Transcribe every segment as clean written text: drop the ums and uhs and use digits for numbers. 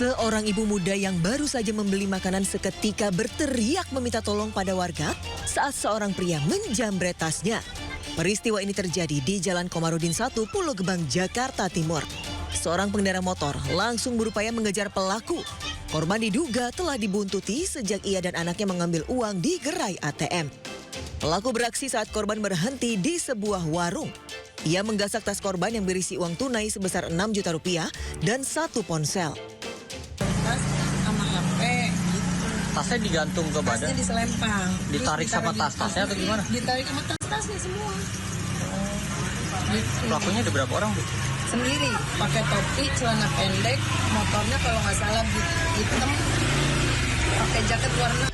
Seorang ibu muda yang baru saja membeli makanan seketika berteriak meminta tolong pada warga saat seorang pria menjamret tasnya. Peristiwa ini terjadi di Jalan Komarudin 1, Pulau Gebang, Jakarta Timur. Seorang pengendara motor langsung berupaya mengejar pelaku. Korban diduga telah dibuntuti sejak ia dan anaknya mengambil uang di gerai ATM. Pelaku beraksi saat korban berhenti di sebuah warung. Ia menggasak tas korban yang berisi uang tunai sebesar 6 juta rupiah dan 1 ponsel. Tas sama HP gitu. Tasnya digantung ke badan? Tasnya diselempang. Ditarik sama tas-tasnya atau gimana? Ditarik sama tas-tasnya semua. Gitu. Pelakunya ada berapa orang, Bu? Sendiri, pakai topi, celana pendek, motornya kalau nggak salah hitam, pakai jaket warna.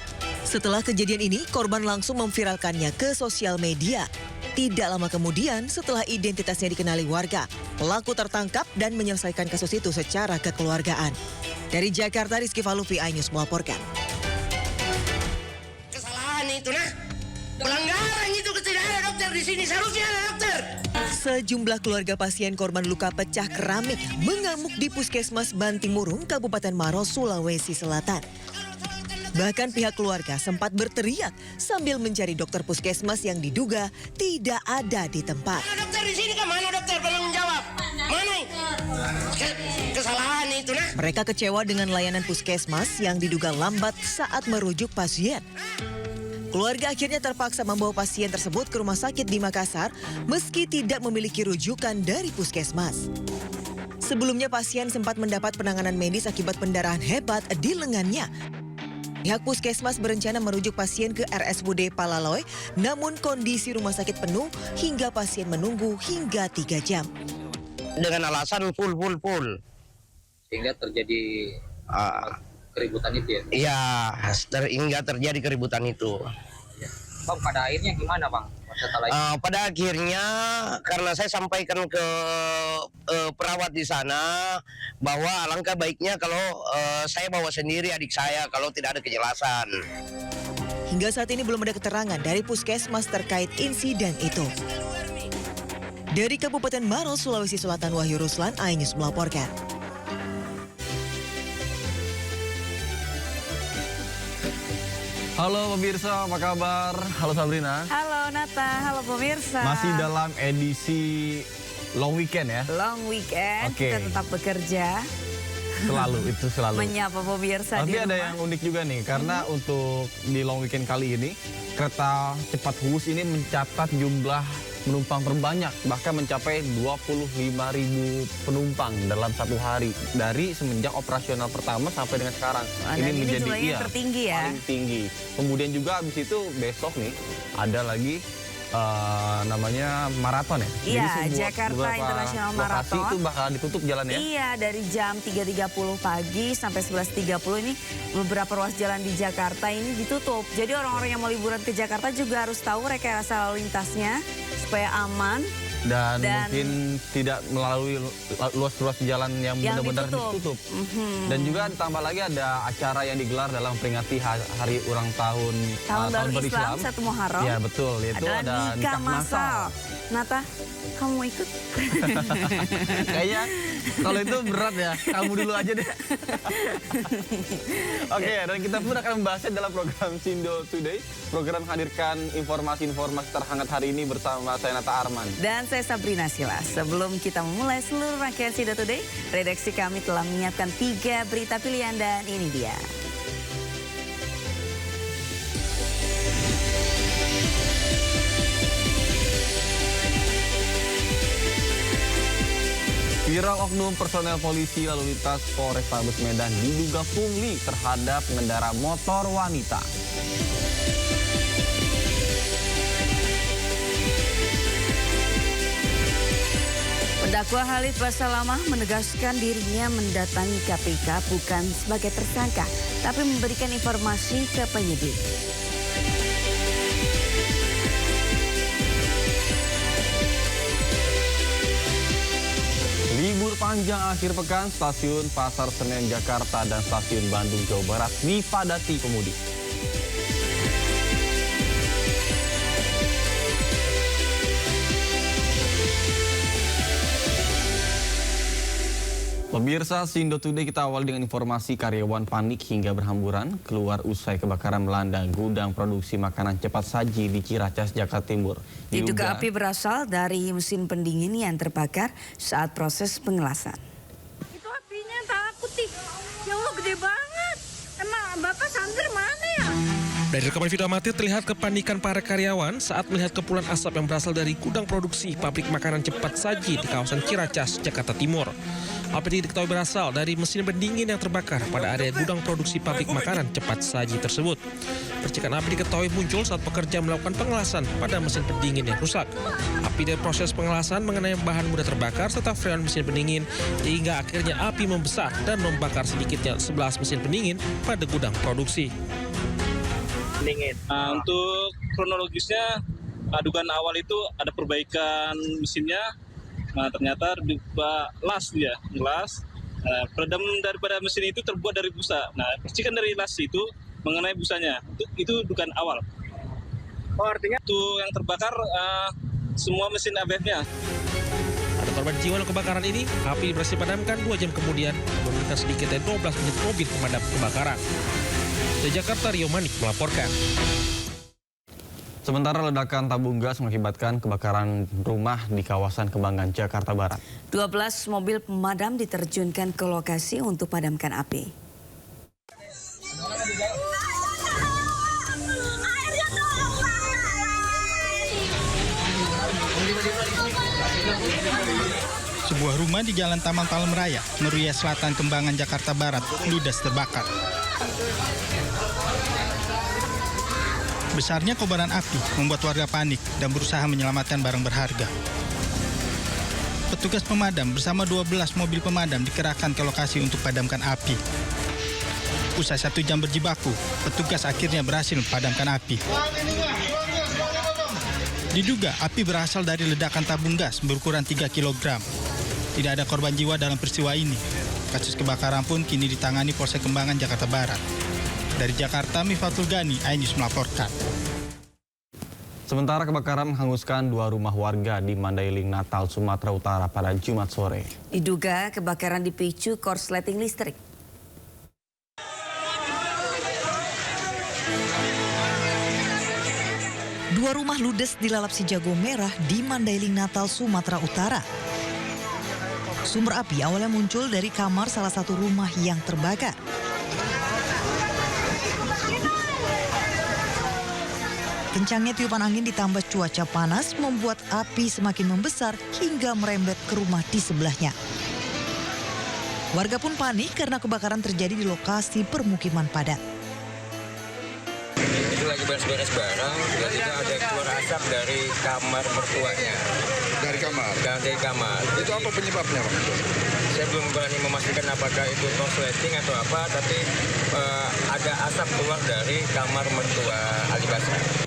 Setelah kejadian ini, korban langsung memviralkannya ke sosial media. Tidak lama kemudian, setelah identitasnya dikenali warga, pelaku tertangkap dan menyelesaikan kasus itu secara kekeluargaan. Dari Jakarta, Rizky Falufi, iNews melaporkan. Kesalahan itu nah, pelanggaran itu tidak ada dokter di sini, seharusnya ada dokter. Sejumlah keluarga pasien korban luka pecah keramik mengamuk di Puskesmas Bantimurung, Kabupaten Maros, Sulawesi Selatan. Bahkan pihak keluarga sempat berteriak sambil mencari dokter puskesmas yang diduga tidak ada di tempat. Mana dokter di sini kan? Mana dokter? Tolong jawab. Mana? Kesalahan itu nah. Mereka kecewa dengan layanan puskesmas yang diduga lambat saat merujuk pasien. Keluarga akhirnya terpaksa membawa pasien tersebut ke rumah sakit di Makassar meski tidak memiliki rujukan dari puskesmas. Sebelumnya pasien sempat mendapat penanganan medis akibat pendarahan hebat di lengannya. Pihak puskesmas berencana merujuk pasien ke RSUD Palaloy, namun kondisi rumah sakit penuh hingga pasien menunggu hingga 3 jam. Dengan alasan full. Sehingga terjadi keributan itu ya? Iya, hingga terjadi keributan itu. Bang, pada akhirnya gimana, Bang? Pada akhirnya karena saya sampaikan ke perawat di sana bahwa alangkah baiknya kalau saya bawa sendiri adik saya kalau tidak ada kejelasan. Hingga saat ini belum ada keterangan dari puskesmas terkait insiden itu. Dari Kabupaten Maros, Sulawesi Selatan, Wahyu Ruslan, iNews melaporkan. Halo pemirsa, apa kabar? Halo Sabrina. Halo Nata, halo pemirsa. Masih dalam edisi long weekend ya? Long weekend, Oke. kita tetap bekerja. Itu selalu. Menyapa pemirsa Tapi di ada rumah. yang unik juga nih, karena untuk di long weekend kali ini, kereta cepat Whoosh ini mencatat jumlah penumpang terbanyak, bahkan mencapai 25.000 penumpang dalam satu hari dari semenjak operasional pertama sampai dengan sekarang. Wah, dan ini jumlahnya tertinggi ya? Paling tinggi. Kemudian juga habis itu besok nih ada lagi namanya maraton ya? Iya, Jadi Jakarta beberapa International lokasi Marathon. itu bakal ditutup jalannya. Iya, dari jam 3.30 pagi sampai 11.30 ini beberapa ruas jalan di Jakarta ini ditutup. Jadi orang-orang yang mau liburan ke Jakarta juga harus tahu rekayasa lalu lintasnya supaya aman. Dan mungkin tidak melalui ruas-ruas jalan yang benar-benar ditutup. Dan juga ditambah lagi ada acara yang digelar dalam memperingati hari ulang tahun Baru Islam 1 Muharram. Ya betul, yaitu ada nikah masal. Nata, kamu mau ikut? Kayaknya kalau itu berat ya, kamu dulu aja deh. Oke, dan kita pun akan membahasnya dalam program Sindo Today. Program menghadirkan informasi-informasi terhangat hari ini bersama saya Nata Arman. Dan saya Sabrina Silas. Sebelum kita memulai seluruh rangkaian Sindo Today, redaksi kami telah menyiapkan 3 berita pilihan dan ini dia. Viral oknum personel polisi lalu lintas Polrestabes Medan diduga pungli terhadap pengendara motor wanita. Pendakwa Khalid Basalamah menegaskan dirinya mendatangi KPK bukan sebagai tersangka, tapi memberikan informasi ke penyidik. Libur panjang akhir pekan, stasiun Pasar Senen Jakarta dan stasiun Bandung Jawa Barat dipadati pemudik. Pemirsa Sindo Today, kita awal dengan informasi karyawan panik hingga berhamburan keluar usai kebakaran melanda gudang produksi makanan cepat saji di Ciracas, Jakarta Timur. Diduga api berasal dari mesin pendingin yang terbakar saat proses pengelasan. Itu apinya takut ih. Ya Allah, gede banget. Emang Bapak Sandra mana ya? Dari rekaman video amatir terlihat kepanikan para karyawan saat melihat kepulan asap yang berasal dari gudang produksi pabrik makanan cepat saji di kawasan Ciracas, Jakarta Timur. Api diketahui berasal dari mesin pendingin yang terbakar pada area gudang produksi pabrik makanan cepat saji tersebut. Percikan api diketahui muncul saat pekerja melakukan pengelasan pada mesin pendingin yang rusak. Api dari proses pengelasan mengenai bahan mudah terbakar serta freon mesin pendingin hingga akhirnya api membesar dan membakar sedikitnya 11 mesin pendingin pada gudang produksi. Untuk kronologisnya, dugaan awal itu ada perbaikan mesinnya. Nah, ternyata las. Peredam daripada mesin itu terbuat dari busa. Nah, percikan dari las itu mengenai busanya. Itu dugaan awal. Oh, artinya itu yang terbakar semua mesin ABF-nya. Ada korban jiwa dalam kebakaran ini. Api berhasil dipadamkan 2 jam kemudian, menggunakan sedikit dari 12 unit mobil pemadam kebakaran. Dari Jakarta, Rio Manik melaporkan. Sementara ledakan tabung gas mengakibatkan kebakaran rumah di kawasan Kembangan, Jakarta Barat. 12 mobil pemadam diterjunkan ke lokasi untuk padamkan api. Sebuah rumah di Jalan Taman Palem Raya, Meruya Selatan, Kembangan, Jakarta Barat, ludes terbakar. Besarnya kobaran api membuat warga panik dan berusaha menyelamatkan barang berharga. Petugas pemadam bersama 12 mobil pemadam dikerahkan ke lokasi untuk padamkan api. Usai 1 jam berjibaku, petugas akhirnya berhasil memadamkan api. Diduga api berasal dari ledakan tabung gas berukuran 3 kg. Tidak ada korban jiwa dalam peristiwa ini. Kasus kebakaran pun kini ditangani Polsek Kembangan, Jakarta Barat. Dari Jakarta, Mifatul Gani, iNews melaporkan. Sementara kebakaran menghanguskan 2 rumah warga di Mandailing, Natal, Sumatera Utara pada Jumat sore. Diduga kebakaran dipicu korsleting listrik. Dua rumah ludes dilalap si jago merah di Mandailing, Natal, Sumatera Utara. Sumber api awalnya muncul dari kamar salah satu rumah yang terbakar. Kencangnya tiupan angin ditambah cuaca panas membuat api semakin membesar hingga merembet ke rumah di sebelahnya. Warga pun panik karena kebakaran terjadi di lokasi permukiman padat. Itu lagi beres-beres barang, tiba-tiba ada keluar asap dari kamar mertuanya. Dari kamar? Dari kamar. Itu apa penyebabnya, Pak? Saya belum berani memastikan apakah itu korsleting atau apa, tapi ada asap keluar dari kamar mertua Alibasa.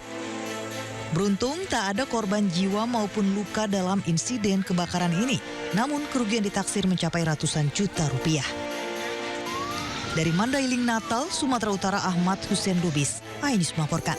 Beruntung tak ada korban jiwa maupun luka dalam insiden kebakaran ini. Namun kerugian ditaksir mencapai ratusan juta rupiah. Dari Mandailing, Natal, Sumatera Utara, Ahmad Hussein Lubis, iNews melaporkan.